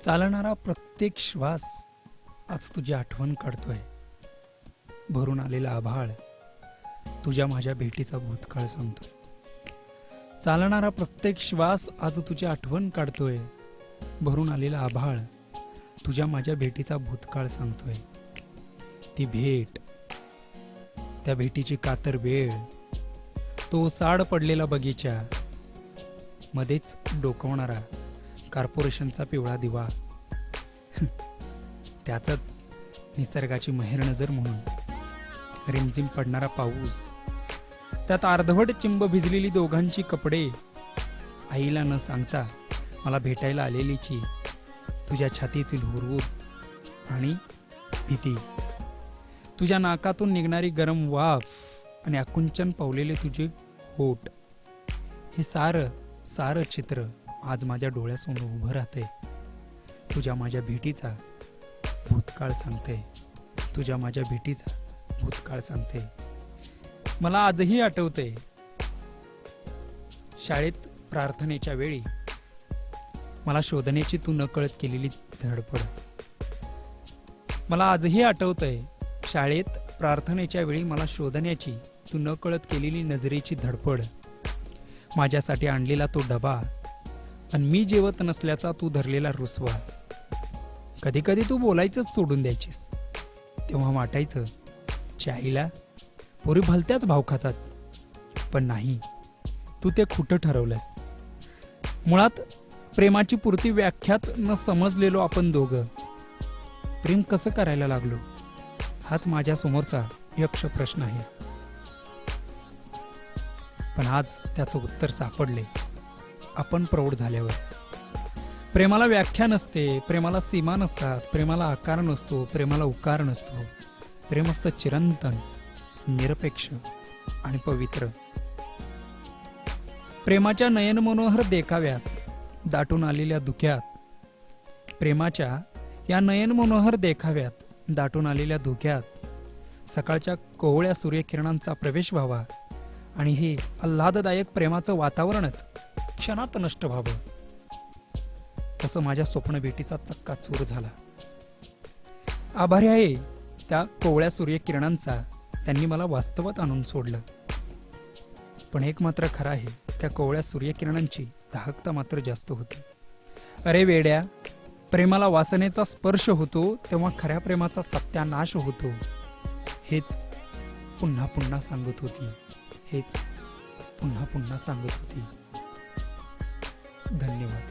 चालणारा प्रत्येक श्वास आज तुझी आठवण काढतोय. भरून आलेला आभाळ तुझ्या माझ्या भेटीचा भूतकाळ सांगतोय. चालणारा प्रत्येक श्वास आज तुझी आठवण काढतोय. भरून आलेला आभाळ तुझ्या माझ्या भेटीचा भूतकाळ सांगतोय. ती भेट, त्या भेटीची कातर वेळ, तो साड पडलेला बगीचा, मध्येच डोकवणारा कॉर्पोरेशनचा पिवळा दिवा, त्यातच निसर्गाची मेहर नजर म्हणून रिमझिम पडणारा पाऊस, त्यात अर्धवट चिंब भिजलेली दोघांची कपडे, आईला न सांगता मला भेटायला आलेलीची तुझ्या छातीतील हुरहुर आणि भीती, तुझ्या नाकातून निघणारी गरम वाफ आणि आकुंचन पावलेले तुझे होठ, हे सारं चित्र आज माझ्या डोळ्यासमोर उभं राहते. तुझ्या माझ्या भेटीचा भूतकाळ सांगते. तुझ्या माझ्या भेटीचा भूतकाळ सांगते. मला आजही आठवते शाळेत प्रार्थनेच्या वेळी मला शोधण्याची तू नकळत केलेली धडपड. मला आजही आठवतंय शाळेत प्रार्थनेच्या वेळी मला शोधण्याची तू नकळत केलेली नजरेची धडपड. माझ्यासाठी आणलेला तो डबा आणि मी जेवत नसल्याचा तू धरलेला रुसवा. कधी कधी तू बोलायचंच सोडून द्यायचीस. तेव्हा वाटायचं चाईला पोरी भलत्याच भाव खातात. पण नाही, तू ते खोटं ठरवलंस. मुळात प्रेमाची पुरती व्याख्याच न समजलेलो आपण दोघं. प्रेम कसं करायला लागलो हाच माझ्या समोरचा यक्ष प्रश्न आहे. पण आज त्याचं उत्तर सापडले आपण प्रौढ झाल्यावर. प्रेमाला व्याख्या नसते, प्रेमाला सीमा नसतात, प्रेमाला आकार नसतो, प्रेमाला उकार नसतो. प्रेम असतं चिरंतन, निरपेक्ष आणि पवित्र. प्रेमाच्या नयन मनोहर देखाव्यात दाटून आलेल्या धुक्यात, प्रेमाच्या या नयन मनोहर देखाव्यात दाटून आलेल्या धुक्यात सकाळच्या कोवळ्या सूर्यकिरणांचा प्रवेश व्हावा आणि हे आल्हाददायक प्रेमाचं वातावरणच क्षणात नष्ट व्हावं. तसं माझ्या स्वप्न भेटीचा चक्का चूर झाला. आभारी आहे त्या कोवळ्या सूर्यकिरणांचा, त्यांनी मला वास्तवात आणून सोडलं. पण एक मात्र खरं आहे, त्या कोवळ्या सूर्यकिरणांची दाहकता मात्र जास्त होती. अरे वेड्या, प्रेमाला वासनेचा स्पर्श होतो तेव्हा खऱ्या प्रेमाचा सत्यानाश होतो. हेच पुन्हा पुन्हा सांगत होती. हेच पुन्हा पुन्हा सांगत होती. धन्यवाद.